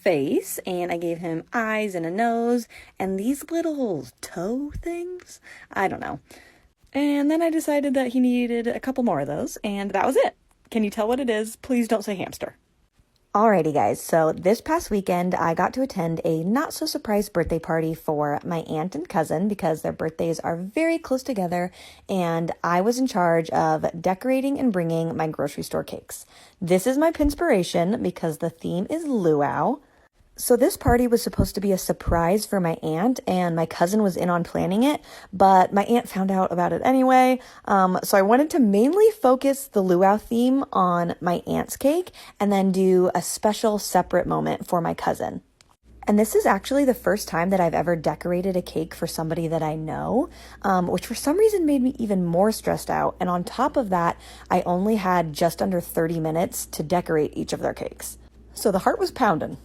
face, and I gave him eyes and a nose and these little toe things. I don't know. And then I decided that he needed a couple more of those, and that was it. Can you tell what it is? Please don't say hamster. Alrighty guys, so this past weekend I got to attend a not so surprise birthday party for my aunt and cousin because their birthdays are very close together, and I was in charge of decorating and bringing my grocery store cakes. This is my pinspiration because the theme is luau. So this party was supposed to be a surprise for my aunt, and my cousin was in on planning it, but my aunt found out about it anyway. So I wanted to mainly focus the luau theme on my aunt's cake and then do a special separate moment for my cousin. And this is actually the first time that I've ever decorated a cake for somebody that I know, which for some reason made me even more stressed out. And on top of that, I only had just under 30 minutes to decorate each of their cakes. So the heart was pounding.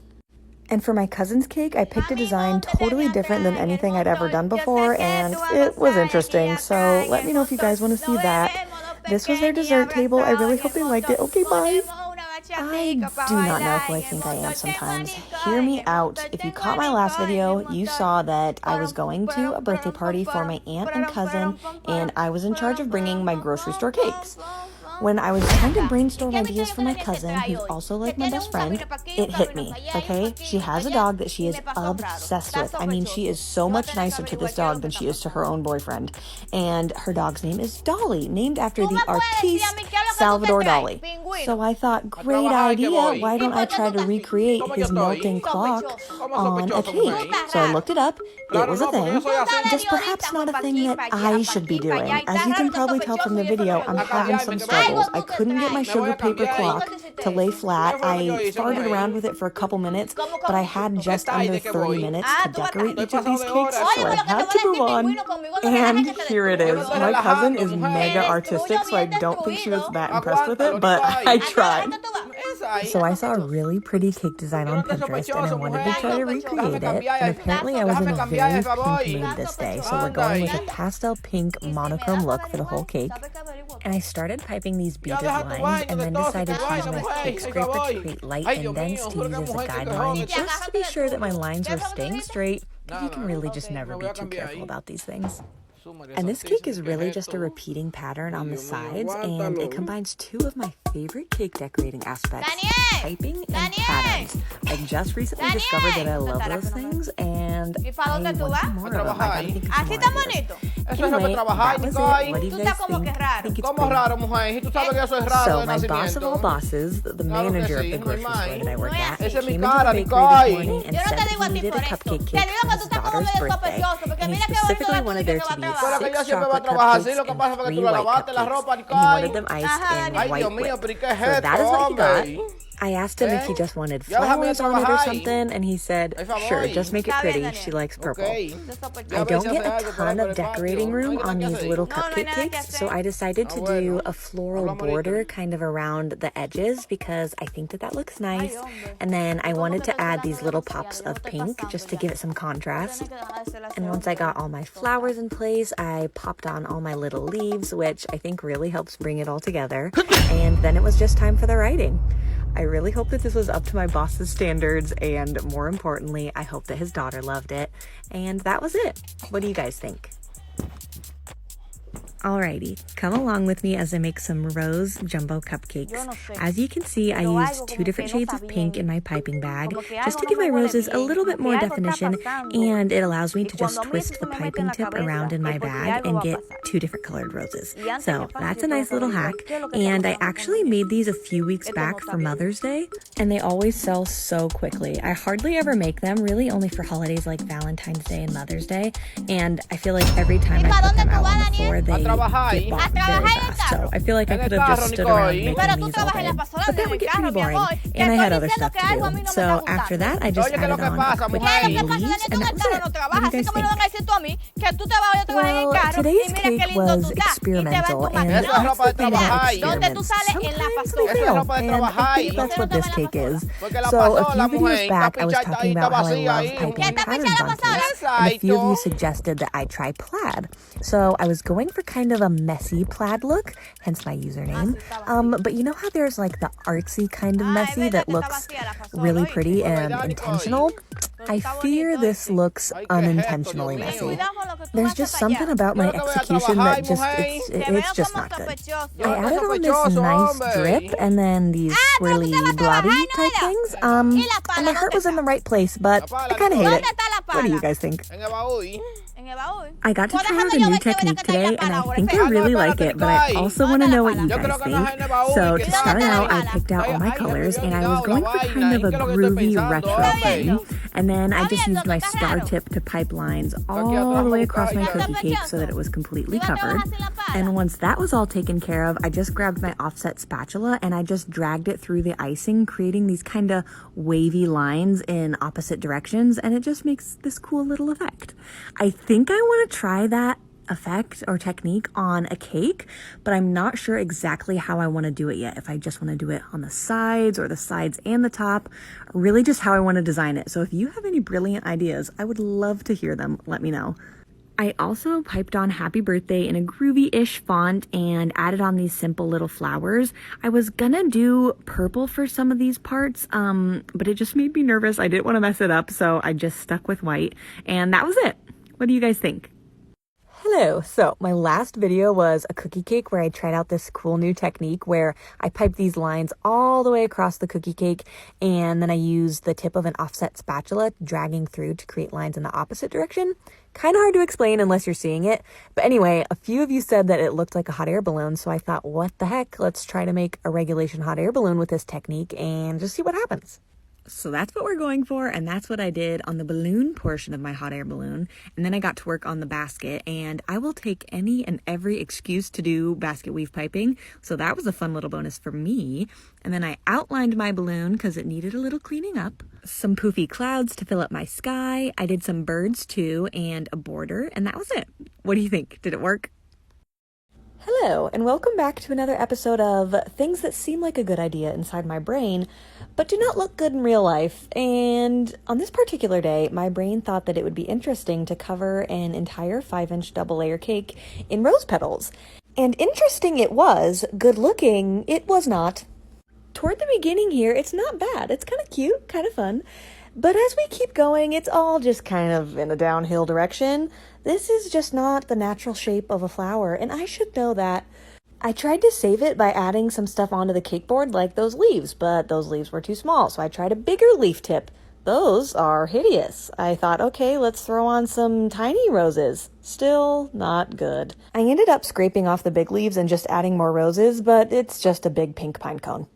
And for my cousin's cake, I picked a design totally different than anything I'd ever done before, and it was interesting. So let me know if you guys want to see that. This was their dessert table. I really hope they liked it. Okay, bye. I do not know who I think I am sometimes. Hear me out. If you caught my last video, you saw that I was going to a birthday party for my aunt and cousin, and I was in charge of bringing my grocery store cakes. When I was trying to brainstorm ideas for my cousin, who's also like my best friend, it hit me, okay? She has a dog that she is obsessed with. I mean, she is so much nicer to this dog than she is to her own boyfriend. And her dog's name is Dolly, named after the artiste Salvador Dali. So I thought, great idea, why don't I try to recreate his melting clock on a cake? So I looked it up, it was a thing, just perhaps not a thing that I should be doing. As you can probably tell from the video, I'm having some struggles. I couldn't get my sugar paper clock to lay flat. I started around with it for a couple minutes, but I had just under 30 minutes to decorate each of these cakes, so I had to move on. And here it is. My cousin is mega artistic, so I don't think she was that impressed with it, but I tried. So I saw a really pretty cake design on Pinterest, and I wanted to try to recreate it, and apparently I was in a very pink mood this day, so we're going with a pastel pink monochrome look for the whole cake. And I started piping these beaded lines, and then decided to use my cake scraper to create light indents to use as a guideline, just to be sure that my lines were staying straight. You can really just never be too careful about these things. And this cake is really just a repeating pattern on the sides, and it combines two of my favorite cake decorating aspects, piping and patterns. I just recently discovered that I love those things, and I want some more of them. I gotta think of some more ideas. Anyway, that was it. What do you guys think? I think it's pretty. So my boss of all bosses, the manager of the grocery store that I work at, came into the bakery this morning and said that he needed a cupcake cake for his daughter's birthday, and he specifically wanted there to be 6 chocolate cupcakes and 3 white cupcakes, and he wanted them iced in white whip. So that is what he got. I asked him if he just wanted flowers on it or something, and he said, sure, just make it pretty. She likes purple. I don't get a ton of decorating room on these little cupcake cakes, so I decided to do a floral border kind of around the edges because I think that looks nice. And then I wanted to add these little pops of pink just to give it some contrast. And once I got all my flowers in place, I popped on all my little leaves, which I think really helps bring it all together. And then it was just time for the writing. I really hope that this was up to my boss's standards, and more importantly, I hope that his daughter loved it. And that was it. What do you guys think? Alrighty, come along with me as I make some rose jumbo cupcakes. As you can see, I used 2 different shades of pink in my piping bag just to give my roses a little bit more definition, and it allows me to just twist the piping tip around in my bag and get 2 different colored roses. So that's a nice little hack, and I actually made these a few weeks back for Mother's Day, and they always sell so quickly. I hardly ever make them, really only for holidays like Valentine's Day and Mother's Day, and I feel like every time I put them out on the floor, they get bought very fast. So I feel like I could have just stood around making these all day, but that would get pretty boring, and I had other stuff to do. So after that, I just added on a quick few leaves, and that was it. What do you guys think? Well, today's cake was experimental, and that's the thing about experiments. Sometimes they fail, and I think that's what this cake is. So a few videos back, I was talking about how I love piping patterns on cakes, and a few of you suggested that I try plaid. So I was going for kind kind of a messy plaid look, hence my username. But you know how there's like the artsy kind of messy that looks really pretty and intentional? I fear this looks unintentionally messy. There's just something about my execution that it's just not good. I added on this nice drip and then these swirly blobby type things. And my heart was in the right place, but I kind of hate it. What do you guys think? I got to try out a new technique today, and I think I really like it, but I also want to know what you guys think. So to start out, I picked out all my colors, and I was going for kind of a groovy retro theme. And then I just used my star tip to pipe lines all the way across my cookie cake so that it was completely covered. And once that was all taken care of, I just grabbed my offset spatula and I just dragged it through the icing, creating these kind of wavy lines in opposite directions, and it just makes this cool little effect. I think I want to try that effect or technique on a cake, but I'm not sure exactly how I want to do it yet. If I just want to do it on the sides or the sides and the top, really just how I want to design it. So if you have any brilliant ideas, I would love to hear them. Let me know. I also piped on happy birthday in a groovy-ish font and added on these simple little flowers. I was gonna do purple for some of these parts, but it just made me nervous. I didn't want to mess it up, so I just stuck with white, and that was it. What do you guys think? Hello. So my last video was a cookie cake where I tried out this cool new technique where I piped these lines all the way across the cookie cake, and then I used the tip of an offset spatula dragging through to create lines in the opposite direction. Kind of hard to explain unless you're seeing it. But anyway, a few of you said that it looked like a hot air balloon, so I thought, what the heck? Let's try to make a regulation hot air balloon with this technique and just see what happens. So that's what we're going for, and that's what I did on the balloon portion of my hot air balloon. And then I got to work on the basket, and I will take any and every excuse to do basket weave piping. So that was a fun little bonus for me. And then I outlined my balloon because it needed a little cleaning up. Some poofy clouds to fill up my sky. I did some birds too, and a border, and that was it. What do you think? Did it work? Hello, and welcome back to another episode of Things That Seem Like a Good Idea Inside My Brain, but do not look good in real life. And on this particular day, my brain thought that it would be interesting to cover an entire 5-inch double layer cake in rose petals. And interesting it was, good looking it was not. Toward the beginning here, it's not bad. It's kind of cute, kind of fun. But as we keep going, it's all just kind of in a downhill direction. This is just not the natural shape of a flower, and I should know that. I tried to save it by adding some stuff onto the cake board, like those leaves, but those leaves were too small, so I tried a bigger leaf tip. Those are hideous. I thought, okay, let's throw on some tiny roses. Still not good. I ended up scraping off the big leaves and just adding more roses, but it's just a big pink pine cone.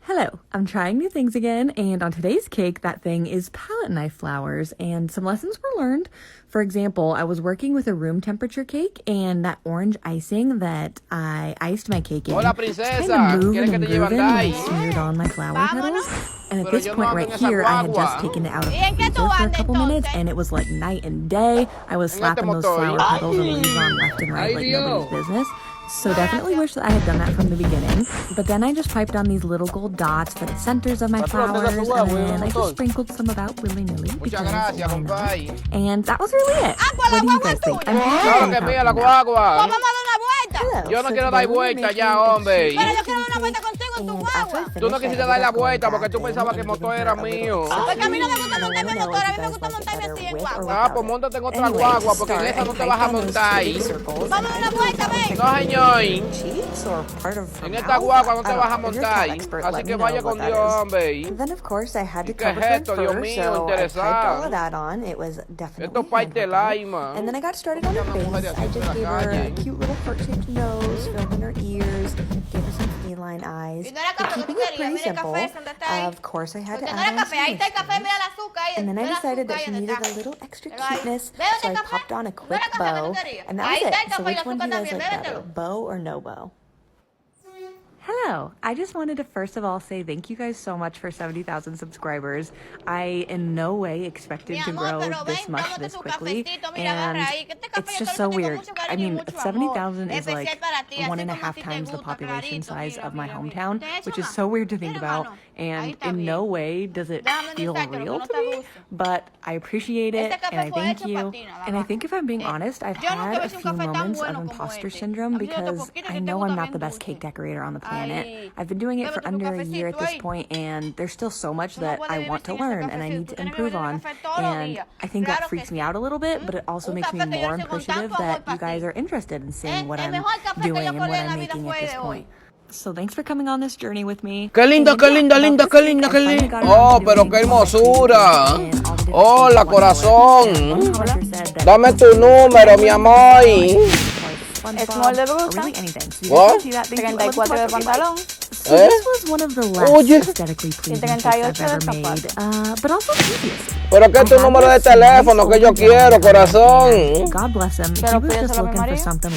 Hello, I'm trying new things again, and on today's cake, that thing is palette knife flowers, and some lessons were learned. For example, I was working with a room temperature cake, and that orange icing that I iced my cake in Hola, kind princesa. of moving ¿Quieres que and te lleve grooving when andar I ahí? smeared on my flower petals. And at Pero this yo no point ando right en esa here, I had just guagua. taken it out of the ¿Y en qué freezer tú for a andas, couple minutes, entonces? and it was like night and day. I was En este slapping those motor. flower petals and leaves on left and right Ay, like Dios. nobody's business. So definitely wish that I had done that from the beginning. But then I just piped on these little gold dots for the centers of my flowers, and then I just sprinkled some about willy-nilly. Muchas because gracias, why not? compadre. And that was really it. Agua, What do la you guagua guys es think? tuya. I'm happy Claro with que how mía, it la turned out. Pues guagua. vamos a dar una vuelta. Hello, Yo no so quiero today dar we're vuelta making ya, a hombre. cute Pero yo cookie quiero dar una vuelta cake, contigo en tu and after I guagua. Tú no finish, quisiste I dar la ended up going vuelta porque back tú in pensabas que and motor giving era her a little mío. Porque a mí no me gusta and I montarme wanna en know motor, a if mí you me guys gusta like it montarme better así en with or guagua. Ah, without pues it. móntate en otra Anyway, guagua to porque en start, esa I no te piped vas a on those montar. pretty circles, Vamos and a I dar una don't know vuelta, if that looks ven. like No, her señor. cheeks or part of her En esta mouth. guagua no I te don't vas a know. If you're a cat montar. expert, Así let me que know vaya what con that Dios, is. hombre. Then, of course, I had to ¿Y qué cover es her in esto, Dios fur, mío? so I piped all Interesante. of that on. It was definitely Esto es parte del handwork, alma. and then I got started on her Una mujer de face. I hacerse just la gave her a calle. cute little heart-shaped nose, filled in her ears, gave her some feline eyes. Y no era But café que keeping tú it querías, pretty mira el simple, café, ¿dónde está ahí? of course I had to Porque no add era on café, some ahí está el ice café, cream. mira el azúcar ahí. And then I Mira el decided that azúcar she ahí donde needed está. a little extra Mira ahí. cuteness, Bébete so el I café. popped on a No quick era café que tú bow, querías. and that Ahí was está el it. So café y el which one do azúcar you guys también, like better, bébetelo. bow or no bow? Hello. I just wanted to first of all say thank you guys so much for 70,000 subscribers. I in no way expected to grow this much this quickly, and it's just so weird. I mean, 70,000 is like 1.5 times the population size of my hometown, which is so weird to think about, and in no way does it feel real to me, but I appreciate it, and I thank you. And I think if I'm being honest, I've had a few moments of imposter syndrome because I know I'm not the best cake decorator on the planet. I've been doing it for under a year at this point, and there's still so much that I want to learn and I need to improve on, and I think that freaks me out a little bit, but it also makes me more appreciative that you guys are interested in seeing what I'm doing and what I'm making at this point. So thanks for coming on this journey with me. Qué linda, qué linda, linda, qué linda, qué linda. Oh, pero qué hermosura. Hola, corazón. Dame tu número, mi amor. Small de blusa, What? 34 de pantalón, So this was one of the less Oye. aesthetically pleasing cakes I've ever made, but also easiest. Pero que es tu número de teléfono que yo quiero, corazón. God bless him. He Pero was just pídeselo a mi looking for marido. Pero something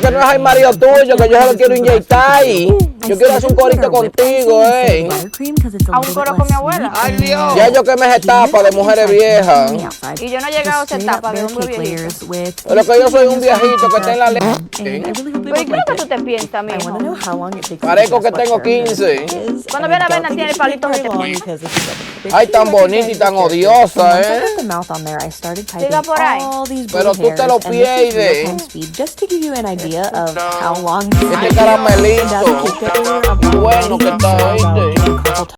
que no es el marido tuyo, que yo se lo quiero inyectar. Yo quiero hacer un corito contigo, a un coro con mi abuela. Ay, Dios. Ya yo quemé esa etapa de mujeres viejas. Y yo no he llegado a esa etapa de hombre viejito. Pero que yo soy un viejito que está en la ley. Pero ¿y qué es lo que tú te piensas, mijo? Parezco que tengo 15. Cuando viene a ver, tiene palitos de Ay, tan bonita y tan odiosa, Siga por ahí. Pero tú te lo pierdes. Just to give you an idea of how long Este caramelito. Bueno que está, ¿oíste?